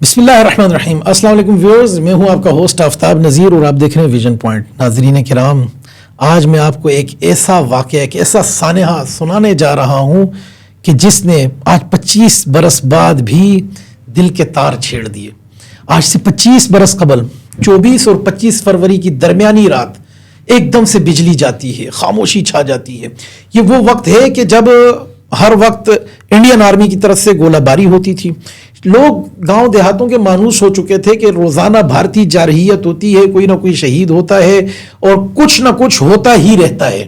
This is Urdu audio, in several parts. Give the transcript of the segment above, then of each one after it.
بسم اللہ الرحمن الرحیم. السلام علیکم ویورز، میں ہوں آپ کا ہوسٹ آفتاب نذیر اور آپ دیکھ رہے ہیں ویژن پوائنٹ. ناظرین کرام، آج میں آپ کو ایک ایسا واقعہ، ایک ایسا سانحہ سنانے جا رہا ہوں کہ جس نے آج 25 برس بعد بھی دل کے تار چھیڑ دیے. آج سے 25 برس قبل 24 اور 25 فروری کی درمیانی رات ایک دم سے بجلی جاتی ہے، خاموشی چھا جاتی ہے. یہ وہ وقت ہے کہ جب ہر وقت انڈین آرمی کی طرف سے گولہ باری ہوتی تھی. لوگ گاؤں دیہاتوں کے مانوس ہو چکے تھے کہ روزانہ بھارتی جارحیت ہوتی ہے، کوئی نہ کوئی شہید ہوتا ہے اور کچھ نہ کچھ ہوتا ہی رہتا ہے.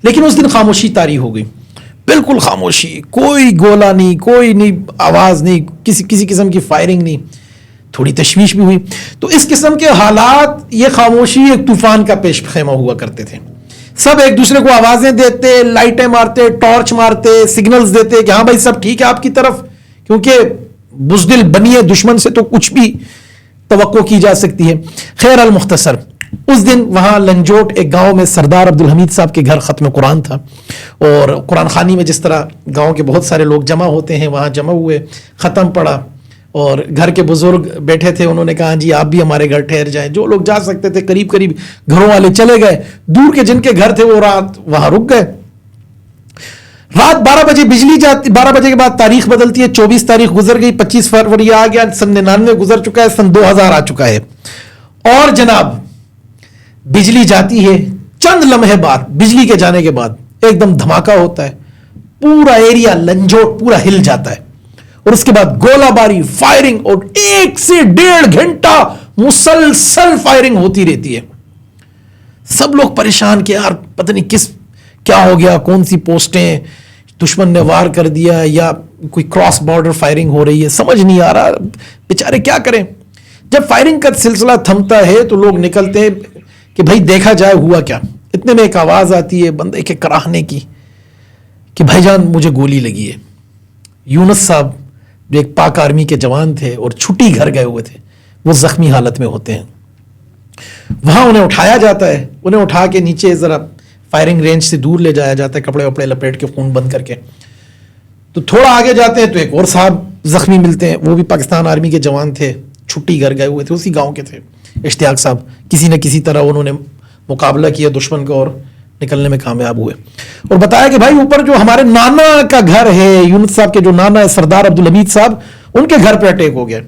لیکن اس دن خاموشی طاری ہو گئی، بالکل خاموشی، کوئی گولہ نہیں، کوئی نہیں آواز نہیں، کسی قسم کی فائرنگ نہیں. تھوڑی تشویش بھی ہوئی. تو اس قسم کے حالات، یہ خاموشی ایک طوفان کا پیش خیمہ ہوا کرتے تھے. سب ایک دوسرے کو آوازیں دیتے، لائٹیں مارتے، ٹارچ مارتے، سگنلز دیتے کہ ہاں بھائی سب ٹھیک ہے آپ کی طرف، کیونکہ بزدل بنیے دشمن سے تو کچھ بھی توقع کی جا سکتی ہے. خیر المختصر، اس دن وہاں لنجوٹ ایک گاؤں میں سردار عبدالحمید صاحب کے گھر ختم قرآن تھا، اور قرآن خوانی میں جس طرح گاؤں کے بہت سارے لوگ جمع ہوتے ہیں، وہاں جمع ہوئے، ختم پڑا، اور گھر کے بزرگ بیٹھے تھے. انہوں نے کہا جی آپ بھی ہمارے گھر ٹھہر جائیں. جو لوگ جا سکتے تھے قریب قریب گھروں والے چلے گئے، دور کے جن کے گھر تھے وہ رات وہاں رک گئے. رات 12 بجے بجلی جاتی. 12 بجے کے بعد تاریخ بدلتی ہے. 24 تاریخ گزر گئی، 25 فروری آ گیا، سن 99 گزر چکا ہے، سن 2000 آ چکا ہے. اور جناب بجلی جاتی ہے، چند لمحے بعد بجلی کے جانے کے بعد ایک دم دھماکہ ہوتا ہے. پورا ایریا لنجوٹ پورا ہل جاتا ہے، اور اس کے بعد گولہ باری، فائرنگ، اور 1 سے 1.5 گھنٹہ مسلسل فائرنگ ہوتی رہتی ہے. سب لوگ پریشان کہ یار پتہ نہیں کیا ہو گیا، کون سی پوسٹیں دشمن نے وار کر دیا یا کوئی کراس بارڈر فائرنگ ہو رہی ہے، سمجھ نہیں آ رہا، بیچارے کیا کریں. جب فائرنگ کا سلسلہ تھمتا ہے تو لوگ نکلتے ہیں کہ بھائی دیکھا جائے ہوا کیا. اتنے میں ایک آواز آتی ہے بندے کے کراہنے کی کہ بھائی جان مجھے گولی لگی ہے. یونس صاحب جو ایک پاک آرمی کے جوان تھے اور چھٹی گھر گئے ہوئے تھے، وہ زخمی حالت میں ہوتے ہیں. وہاں انہیں اٹھایا جاتا ہے، انہیں اٹھا کے نیچے ذرا فائرنگ رینج سے دور لے جایا جاتا ہے، کپڑے وپڑے لپیٹ کے، خون بند کر کے. تو تھوڑا آگے جاتے ہیں تو ایک اور صاحب زخمی ملتے ہیں، وہ بھی پاکستان آرمی کے جوان تھے، چھٹی گھر گئے ہوئے تھے، اسی گاؤں کے تھے. اشتیاق صاحب کسی نہ کسی طرح انہوں نے مقابلہ کیا دشمن کا اور نکلنے میں کامیاب ہوئے. اور بتایا کہ بھائی اوپر جو ہمارے نانا کا گھر ہے، یونس صاحب کے جو نانا ہے سردار عبدالحمید صاحب، ان کے گھر پہ اٹیک ہو گیا.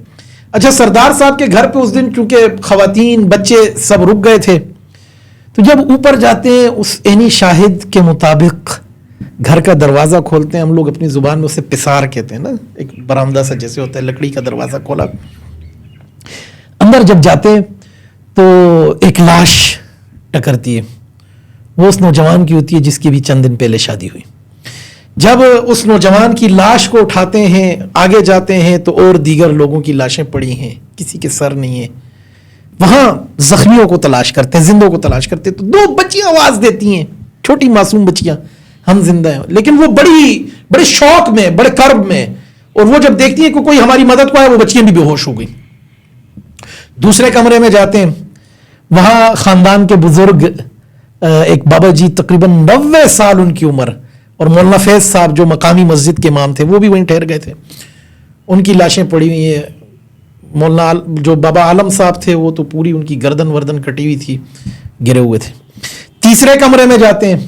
اچھا، سردار صاحب کے گھر پہ اس دن چونکہ خواتین بچے سب رک گئے تھے، تو جب اوپر جاتے ہیں اس عینی شاہد کے مطابق گھر کا دروازہ کھولتے ہیں. ہم لوگ اپنی زبان میں اسے پسار کہتے ہیں نا، ایک برآمدہ سا جیسے ہوتا ہے، لکڑی کا دروازہ کھولا. اندر جب جاتے تو ایک لاش ٹکرتی ہے. وہ اس نوجوان کی ہوتی ہے جس کی بھی چند دن پہلے شادی ہوئی. جب اس نوجوان کی لاش کو اٹھاتے ہیں، آگے جاتے ہیں تو اور دیگر لوگوں کی لاشیں پڑی ہیں، کسی کے سر نہیں ہے. وہاں زخمیوں کو تلاش کرتے ہیں، زندوں کو تلاش کرتے ہیں. تو 2 بچیاں آواز دیتی ہیں، چھوٹی معصوم بچیاں، ہم زندہ ہیں. لیکن وہ بڑے شوق میں، بڑے کرب میں، اور وہ جب دیکھتی ہیں کہ کوئی ہماری مدد کو ہے، وہ بچیاں بھی بے ہوش ہو گئی. دوسرے کمرے میں جاتے ہیں، وہاں خاندان کے بزرگ ایک بابا جی، تقریباً 90 سال ان کی عمر، اور مولانا فیض صاحب جو مقامی مسجد کے امام تھے، وہ بھی وہیں ٹھہر گئے تھے. ان کی لاشیں پڑی ہوئی ہیں. مولانا جو بابا عالم صاحب تھے وہ تو پوری ان کی گردن وردن کٹی ہوئی تھی، گرے ہوئے تھے. تیسرے کمرے میں جاتے ہیں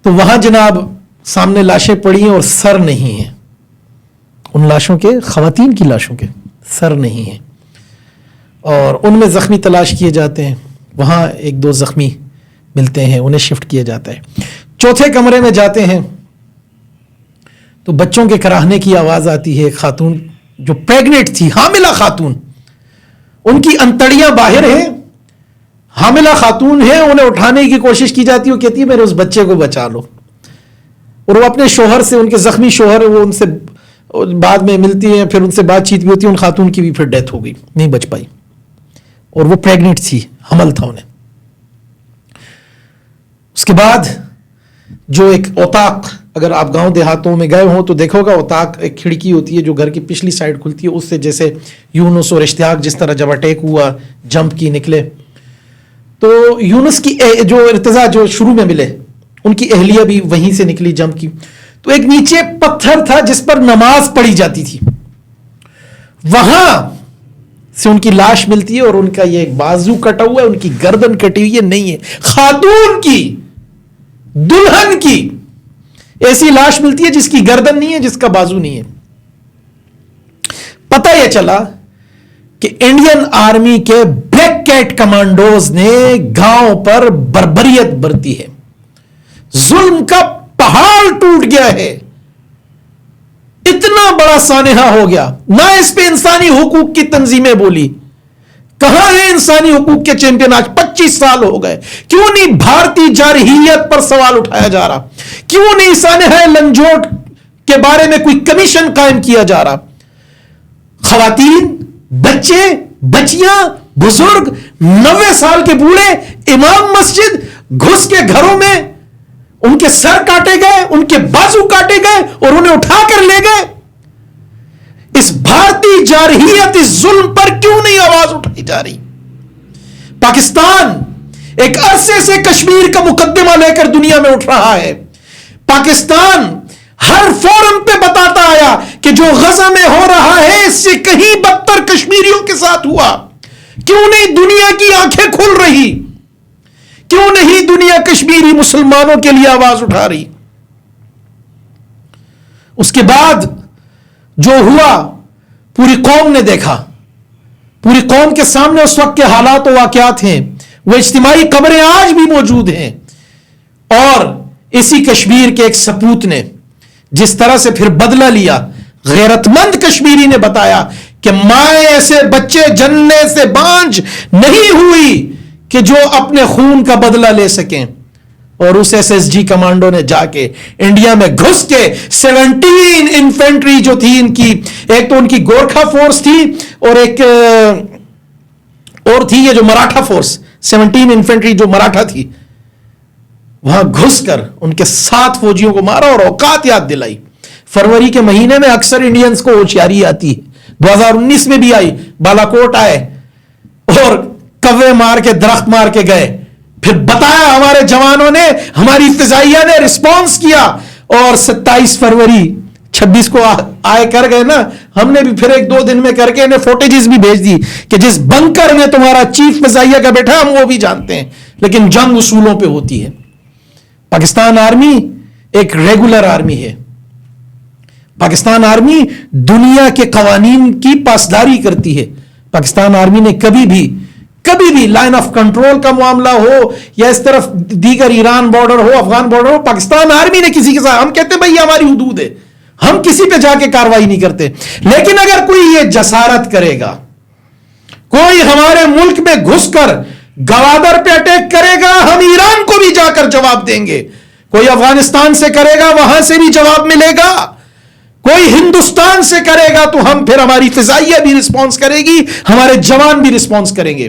تو وہاں جناب سامنے لاشیں پڑی ہیں اور سر نہیں ہیں. ان لاشوں کے، خواتین کی لاشوں کے سر نہیں ہیں، اور ان میں زخمی تلاش کیے جاتے ہیں. وہاں 1-2 زخمی ملتے ہیں، انہیں شفٹ کیا جاتا ہے. چوتھے کمرے میں جاتے ہیں تو بچوں کے کراہنے کی آواز آتی ہے. خاتون جو پریگننٹ تھی، حاملہ خاتون، ان کی انتڑیاں باہر ہیں، حاملہ خاتون ہیں، انہیں اٹھانے کی کوشش کی جاتی ہے. وہ کہتی ہے میرے اس بچے کو بچا لو. اور وہ اپنے شوہر سے، ان کے زخمی شوہر ہے، وہ ان سے بعد میں ملتی ہیں، پھر ان سے بات چیت بھی ہوتی ہے. ان خاتون کی بھی پھر ڈیتھ ہو گئی، نہیں بچ پائی، اور وہ پریگننٹ تھی، حمل تھا انہیں. اس کے بعد جو ایک اوتاق، اگر آپ گاؤں دیہاتوں میں گئے ہوں تو دیکھو گا، اوتاق ایک کھڑکی ہوتی ہے جو گھر کی پچھلی سائڈ کھلتی ہے، اس سے جیسے یونس اور اشتیاق جس طرح جب اٹیک ہوا جمپ کی نکلے، تو یونس کی جو ارتضا جو شروع میں ملے، ان کی اہلیہ بھی وہیں سے نکلی جمپ کی. تو ایک نیچے پتھر تھا جس پر نماز پڑھی جاتی تھی، وہاں سے ان کی لاش ملتی ہے اور ان کا یہ ایک بازو کٹا ہوا ہے, ان کی گردن کٹی ہوئی ہے, نہیں ہے خاتون کی, دلہن کی ایسی لاش ملتی ہے جس کی گردن نہیں ہے, جس کا بازو نہیں ہے. پتہ یہ چلا کہ انڈین آرمی کے بلیک کیٹ کمانڈوز نے گاؤں پر بربریت برتی ہے, ظلم کا پہاڑ ٹوٹ گیا ہے, اتنا بڑا سانحہ ہو گیا. نہ اس پہ انسانی حقوق کی تنظیمیں بولی, کہاں ہے انسانی حقوق کے چیمپئن؟ آج 25 سال ہو گئے, کیوں نہیں بھارتی جارحیت پر سوال اٹھایا جا رہا؟ کیوں نہیں سانحہ لنجوٹ کے بارے میں کوئی کمیشن قائم کیا جا رہا؟ خواتین, بچے, بچیاں, بزرگ, 90 سال کے بوڑھے, امام مسجد گھس کے گھروں میں ان کے سر کاٹے گئے, ان کے بازو کاٹے گئے اور انہیں اٹھا کر لے گئے. اس بھارتی جارحیت, اس ظلم پر کیوں نہیں آواز اٹھائی جا رہی؟ پاکستان ایک عرصے سے کشمیر کا مقدمہ لے کر دنیا میں اٹھ رہا ہے. پاکستان ہر فورم پہ بتاتا آیا کہ جو غزہ میں ہو رہا ہے اس سے کہیں بدتر کشمیریوں کے ساتھ ہوا. کیوں نہیں دنیا کی آنکھیں کھل رہی؟ کیوں نہیں دنیا کشمیری مسلمانوں کے لیے آواز اٹھا رہی؟ اس کے بعد جو ہوا پوری قوم نے دیکھا, پوری قوم کے سامنے اس وقت کے حالات و واقعات ہیں. وہ اجتماعی قبریں آج بھی موجود ہیں, اور اسی کشمیر کے ایک سپوت نے جس طرح سے پھر بدلہ لیا, غیرت مند کشمیری نے بتایا کہ مائیں ایسے بچے جننے سے بانج نہیں ہوئی کہ جو اپنے خون کا بدلہ لے سکیں. اور اس SSG کمانڈو نے جا کے انڈیا میں گھس کے 17 انفینٹری جو تھی ان کی, ایک تو ان کی گورکھا فورس تھی اور ایک اور تھی یہ جو مراٹھا فورس, 17 انفینٹری جو مراٹھا تھی, وہاں گھس کر ان کے 7 فوجیوں کو مارا اور اوقات یاد دلائی. فروری کے مہینے میں اکثر انڈینز کو ہوشیاری آتی ہے, 2019 میں بھی آئی, بالا کوٹ آئے اور کوے مار کے درخت مار کے گئے, پھر بتایا ہمارے جوانوں نے, ہماری فضائیہ نے رسپانس کیا, اور 27 فروری 26 کو آئے کر گئے نا, ہم نے بھی پھر 1-2 دن میں کر کے انہیں فوٹیجز بھی بھیج دی کہ جس بنکر میں تمہارا چیف فضائیہ کا بیٹھا ہم وہ بھی جانتے ہیں, لیکن جنگ اصولوں پہ ہوتی ہے. پاکستان آرمی ایک ریگولر آرمی ہے. پاکستان آرمی دنیا کے قوانین کی پاسداری کرتی ہے. پاکستان آرمی نے کبھی بھی لائن آف کنٹرول کا معاملہ ہو یا اس طرف دیگر ایران بارڈر ہو, افغان بارڈر ہو, پاکستان آرمی نے کسی کے ساتھ, ہم کہتے ہیں بھائی ہماری حدود ہے, ہم کسی پہ جا کے کاروائی نہیں کرتے. لیکن اگر کوئی یہ جسارت کرے گا, کوئی ہمارے ملک میں گھس کر گوادر پہ اٹیک کرے گا, ہم ایران کو بھی جا کر جواب دیں گے. کوئی افغانستان سے کرے گا, وہاں سے بھی جواب ملے گا. کوئی ہندوستان سے کرے گا تو ہم پھر, ہماری فضائیہ بھی رسپانس کرے گی, ہمارے جوان بھی رسپانس کریں گے.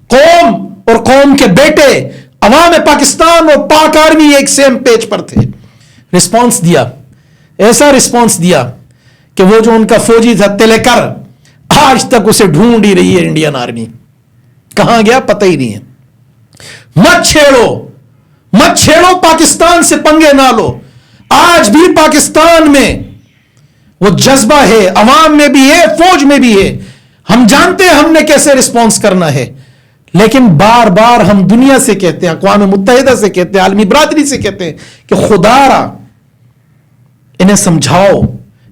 قوم اور قوم کے بیٹے, عوام پاکستان اور پاک آرمی ایک سیم پیج پر تھے. رسپانس دیا, ایسا رسپانس دیا کہ وہ جو ان کا فوجی تھا تلیکر, آج تک اسے ڈھونڈ ہی رہی ہے انڈین آرمی, کہاں گیا پتہ ہی نہیں ہے. مت چھیڑو, پاکستان سے پنگے نہ لو. آج بھی پاکستان میں وہ جذبہ ہے, عوام میں بھی ہے, فوج میں بھی ہے. ہم جانتے ہیں ہم نے کیسے رسپانس کرنا ہے, لیکن بار بار ہم دنیا سے کہتے ہیں, اقوام متحدہ سے کہتے ہیں, عالمی برادری سے کہتے ہیں کہ خدا را انہیں سمجھاؤ,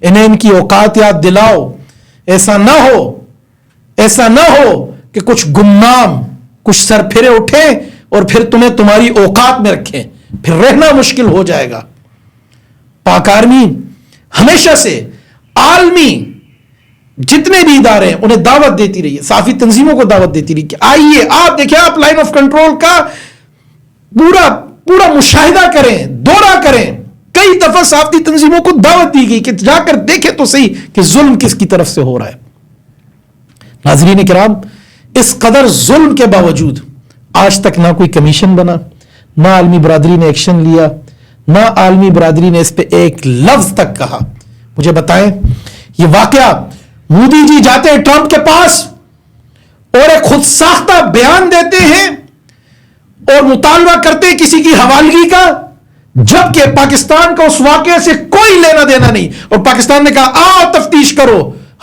انہیں ان کی اوقات یاد دلاؤ. ایسا نہ ہو کہ کچھ گمنام, کچھ سر پھرے اٹھیں اور پھر تمہیں تمہاری اوقات میں رکھیں, پھر رہنا مشکل ہو جائے گا. پاک آرمی ہمیشہ سے عالمی جتنے بھی ادارے ہیں انہیں دعوت دیتی رہی ہے, صحافی تنظیموں کو دعوت دیتی رہی کہ آئیے, آپ دیکھیں, آپ لائن آف کنٹرول کا پورا مشاہدہ کریں, دورہ کریں. کئی دفعہ صحافی تنظیموں کو دعوت دی گئی کہ جا کر دیکھیں تو صحیح کہ ظلم کس کی طرف سے ہو رہا ہے. ناظرین کرام, اس قدر ظلم کے باوجود آج تک نہ کوئی کمیشن بنا, نہ عالمی برادری نے ایکشن لیا, نہ عالمی برادری نے اس پہ ایک لفظ تک کہا. مجھے بتائیں, یہ واقعہ مودی جی جاتے ہیں ٹرمپ کے پاس اور ایک خود ساختہ بیان دیتے ہیں اور مطالبہ کرتے ہیں کسی کی حوالگی کا, جبکہ پاکستان کا اس واقعے سے کوئی لینا دینا نہیں, اور پاکستان نے کہا آؤ تفتیش کرو,